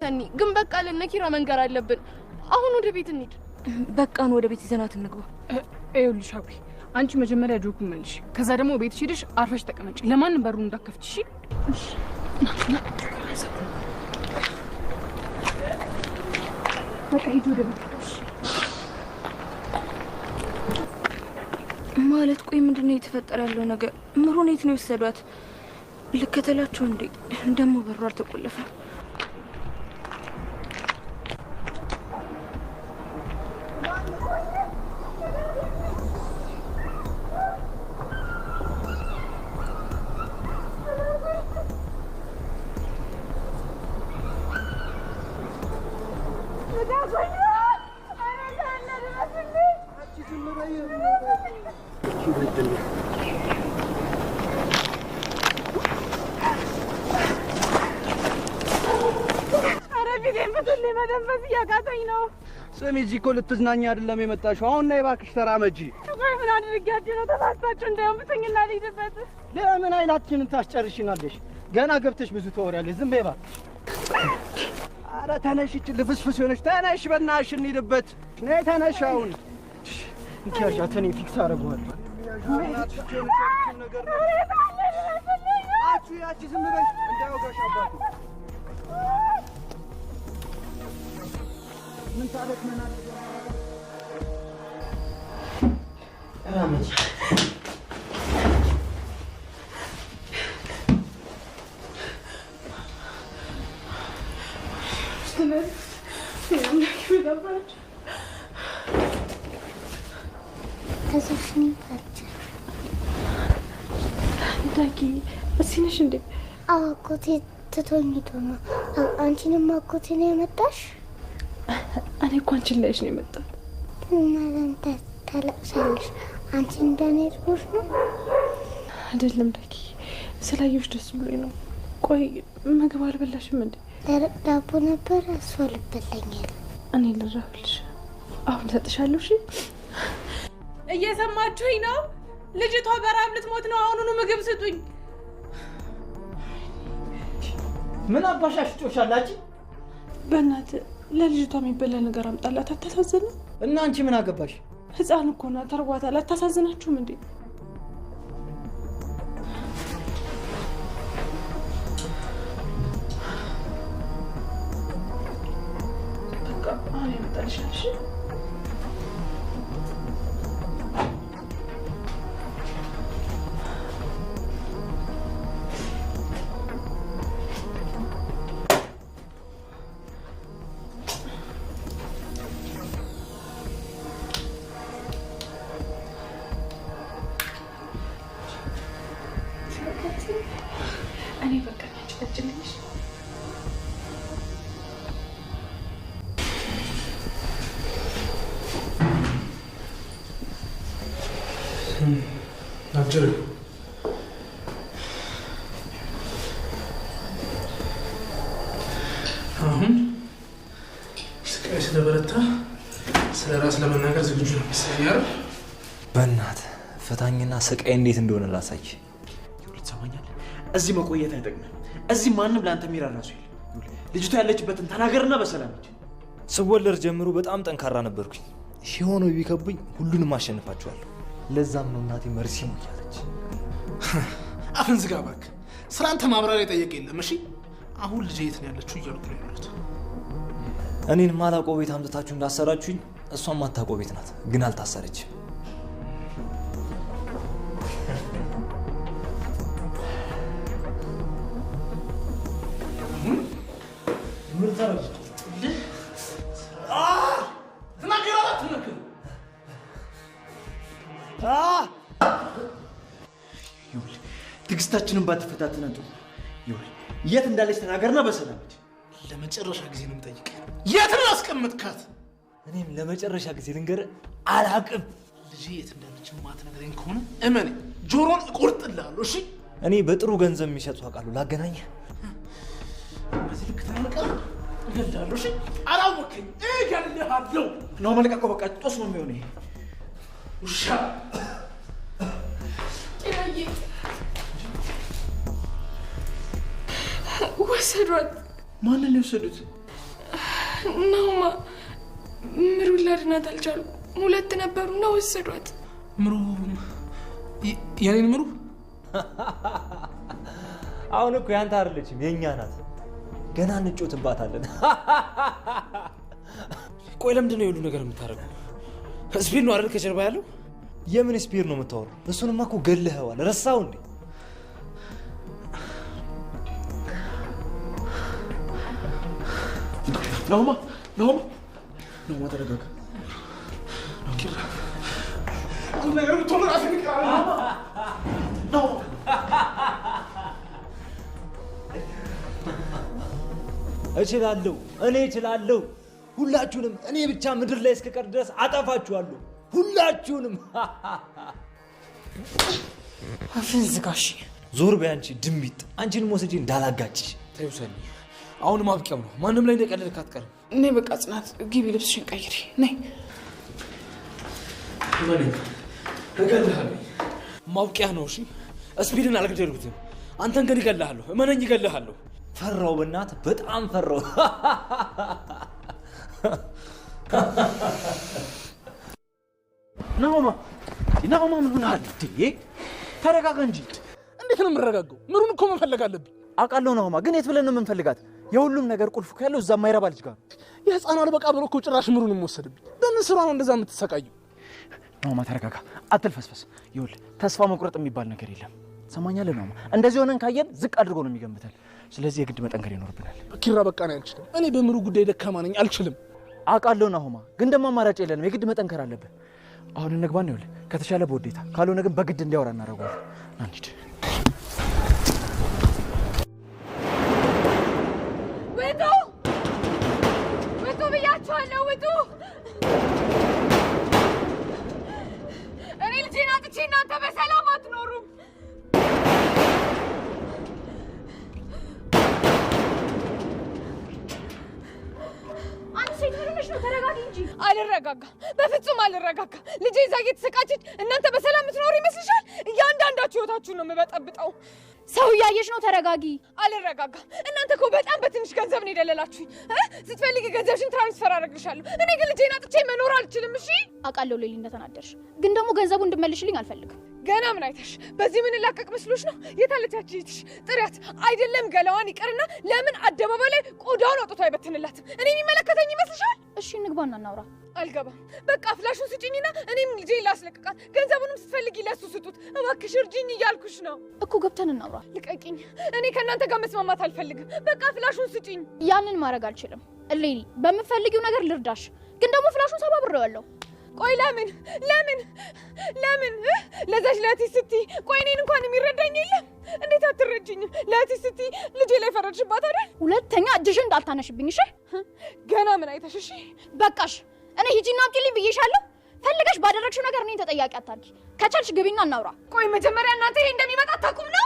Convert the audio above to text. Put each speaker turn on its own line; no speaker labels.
ሰኒ ግን በቃ ለነኪራ መንገር አለብን አሁን ወደ ቤት እንሂድ
በቃን ወደ ቤት ይዘናት እንግባ
ይኸውልሽ አቢ አንቺ መጀመሪያ ጆኩን መልሽ ከዛ ደግሞ ቤት ሄደሽ አርፈሽ ተቀመጪ ለማንም በሩን እንዳከፍቺ እሺ በቃ ሂጂ ወደ ቤት
ማለት ቆይ ምንድነው የተፈጠረ ያለው ነገር ምሩን የት ነው የወሰዷት ልከተላቸው እንዴ ደሞ በሩ አልተቆለፈም
سمي جي كل تزناني هذا اللي متاشو هون نايباك اشترى مجي
من هذا الرجال ነው ተሳስታችሁ እንደውም ተኝና ልሂድበት
ለምን አይናችንን ታስጨርሽናለሽ ገና ገብተሽ ብዙ ተወሪያለሽ ዝም በይባ አረ ተነሽ እቺ ልፍስፍስ ሆነሽ ተነሽ በእናትሽ እንሂድበት ነይ ተነሽ አሁን እንኪያሻ ተኔ ፊክስ አደርገዋለሁ አቺ ያቺ ዝም በይ እንዳይወጋሽ አባቱ من تعرف من رامج استنى يلا كيف دبرت
تزفني بات
داكي بس هنا شندي
كنت تتوني دوما አንቺንም አቆቴ ነው የመጣሽ
እኔ እኮ አንቺን ላይሽ ነው የመጣሁት
እናንተ ታለቅሳለሽ አንቺ እንደኔ ልጅ ነው
አይደለም ዳኪ ስላየሁሽ ደስ ብሎኝ ነው ቆይ ምግብ አልበላሽም እንዴ
ደረቅ ዳቦ ነበር እሱ ልበላኛል
እኔ ልራብልሽ አሁን ሰጥሻለሁ እሺ እየሰማችሁኝ ነው ልጅቷ በራብ ልትሞት ነው አሁኑኑ ምግብ ስጡኝ
ምን አባሻሽ ጮሻላችሁ
በእናት ለልጅቷ የሚበላ ነገር አምጣላት አታሳዝንም
እና አንቺ ምን አገባሽ
ህፃን እኮ ናት ተርቧታል አታሳዝናችሁም እንዴ በቃ አሁን ይመጣልሻል እሺ أنا بكرة تجلس.
أجل. سكاي سلبرتها سلراس لما ناقر زوجنا بسيار.
بنات فتانينا سكاي እንዴት እንደሆነ ላሳይ
ሰማኛል እዚህ መቆየት አይጠቅምም እዚህ ማንንም ላንተ ሚራራሱ ይል ልጅቷ ያለችበትን ተናገርና በሰላም ሂድ
ስወለድ ጀምሮ በጣም ጠንካራ ነበርኩኝ ሺሆኖ ቢከቡኝ ሁሉንም አሸንፋቸዋለሁ ለዛም ነው እናቴ መርሲ ሞያለች
አሁን ዝጋ ባክ ስራንተ ማብራሪያ ጠየቅ የለም እሺ አሁን ልጅ የት ነው ያለችው እያልኩ ነው ያሉት
እኔን ማላቆ ቤት አምጥታችሁ እንዳሰራችሁኝ እሷም ማታቆ ቤት ናት ግን አልታሰረችም
ምርታው
ትግስታችንን ባትፈታተነን ጥሩ ይሁን የት እንዳለች ተናገርና በሰላም ሂድ
ለመጨረሻ ጊዜ ነው የምጠይቀው የት ነው አስቀምጥካት
እኔም ለመጨረሻ ጊዜ ልንገር አላቅም
ልጅ የት እንዳለች ማትነግረኝ ከሆነ እመኔ ጆሮን እቆርጥልሃለሁ እሺ
እኔ በጥሩ ገንዘብ የሚሸጡ አውቃለሁ ላገናኝ
በዚህ ልክ ታለቃ እገላለሁ እሺ አላወከኝ እገልሃለሁ
ነው መልቀቆ በቃ ጦስ ነው የሚሆነው ይሄ
ውሻ
ወሰዷት
ማንን ነው የወሰዱት
ናማ ምሩ ላድናት አልቻልኩም። ሁለት ነበሩና ወሰዷት።
ምሩ የኔን ምሩ
አሁን እኮ ያንተ አይደለችም የኛ ናት። ገና እንጮትባታለን።
ቆይ ለምንድን ነው የሁሉ ነገር የምታደርገው? ስፒድ ነው አይደል ከጀርባ ያለው?
የምን ስፒድ ነው የምታወራው? እሱንማ እኮ ገለኸዋል። ረሳው እንዴ?
ናሆማ ተረጋጋ።
እችላለሁ፣ እኔ እችላለሁ። ሁላችሁንም እኔ ብቻ ምድር ላይ እስከቀር ድረስ አጠፋችኋለሁ። ሁላችሁንም።
አፍን ዝጋሽ።
ዞር በይ አንቺ ድንቢጥ። አንቺንም ወስጄ እንዳላጋጭሽ።
ተይው ሰኒ፣ አሁን ማብቂያው ነው። ማንም ላይ እንደቀለድክ አትቀርም።
ነይ በቃ ጽናት፣ ግቢ ልብስሽን ቀይሪ። ነይ
ማብቂያ ነው። እሺ ስፒድን አልገደልኩትም። አንተን ግን እገልሃለሁ። እመነኝ፣ እገልሃለሁ።
ፈራው፣ በእናትህ በጣም ፈራው።
ናሆማ ምን ሆነሃል? ተረጋጋ እንጂ።
እንዴት ነው የምረጋጋው? ምሩን እኮ መፈለግ አለብኝ።
አውቃለሁ ናሆማ፣ ግን የት ብለን ነው የምንፈልጋት? የሁሉም ነገር ቁልፍ ያለው እዛ የማይረባ ልጅ ጋር ነው።
የህፃኗ አልበቃ ብሎ እኮ ጭራሽ ምሩንም ወሰድብኝ። በምን ስራ ነው እንደዛ የምትሰቃየው?
ናሆማ ተረጋጋ፣ አትልፈስፈስ። ይኸውልህ ተስፋ መቁረጥ የሚባል ነገር የለም። ሰማኛለህ ናሆማ? እንደዚህ ሆነን ካየን ዝቅ አድርጎ ነው የሚገምተን። ስለዚህ የግድ መጠንከር ይኖርብናል።
ኪራ በቃ ነው አልችልም። እኔ በምሩ ጉዳይ ደካማ ነኝ፣ አልችልም።
አውቃለሁ ናሆማ፣ ግን ደግሞ አማራጭ የለንም። የግድ መጠንከር አለብን። አሁን እንግባና ይኸውልህ ከተሻለ በውዴታ ካልሆነ ግን በግድ እንዲያወራ እናደርገዋለን። አንቺ
ውጡ ብያችኋለሁ፣ ውጡ። እኔ ልጄን አጥቼ እናንተ በሰላም አትኖሩም። አንቺ ሴት ምን ሆነሽ ነው? ተረጋጊ እንጂ። አልረጋጋ፣ በፍጹም አልረጋጋ። ልጄ እዛ እየተሰቃየች እናንተ በሰላም የምትኖሩ ይመስልሻል? እያንዳንዳችሁ ህይወታችሁን ነው የምበጠብጠው። ሰው እያየሽ ነው። ተረጋጊ። አልረጋጋ። እናንተ እኮ በጣም በትንሽ ገንዘብ ነው የደለላችሁኝ። ስትፈልጊ ገንዘብሽን ትራንስፈር አደርግልሻለሁ። እኔ ግን ልጄን አጥቼ መኖር አልችልም። እሺ አውቃለሁ ሌሊ እንደተናደርሽ፣ ግን ደግሞ ገንዘቡ እንድመልሽልኝ አልፈልግም። ገና ምን አይተሽ በዚህ ምን ላቀቅ መስሎሽ ነው? የታለቻች ይትሽ ጥሪያት አይደለም ገላዋን ይቀርና ለምን አደባባይ ላይ ቆዳውን አውጥቶ አይበትንላትም? እኔ የሚመለከተኝ ይመስልሻል? እሺ እንግባና እናውራ። አልገባም። በቃ ፍላሹን ስጪኝና እኔም ልጄን ላስለቅቃት። ገንዘቡንም ስትፈልጊ ለሱ ስጡት። እባክሽ እርጂኝ እያልኩሽ ነው እኮ። ገብተን እናውራ። ልቀቂኝ። እኔ ከእናንተ ጋር መስማማት አልፈልግም። በቃ ፍላሹን ስጪኝ። ያንን ማድረግ አልችልም እሌኒ። በምትፈልጊው ነገር ልርዳሽ፣ ግን ደግሞ ፍላሹን ሰባብሬዋለሁ። ቆይ ለምን ለዛች ለእህቴ ስትይ? ቆይ እኔን እንኳን የሚረዳኝ የለም? እንዴት አትረጂኝም? ለእህቴ ስትይ ልጄ ላይ ፈረድሽባት አይደል? ሁለተኛ እጅሽን እንዳታነሽብኝ እሺ? ገና ምን አይተሽ? እሺ በቃሽ። እኔ ሂጂና አምጪልኝ ብዬሻለሁ። ፈልገሽ ባደረግሽው ነገር እኔን ተጠያቂ አታድርጊ። ከቻልሽ ግቢና እናውራ። ቆይ መጀመሪያ እናንተ ይሄ እንደሚመጣ አታውቁም ነው?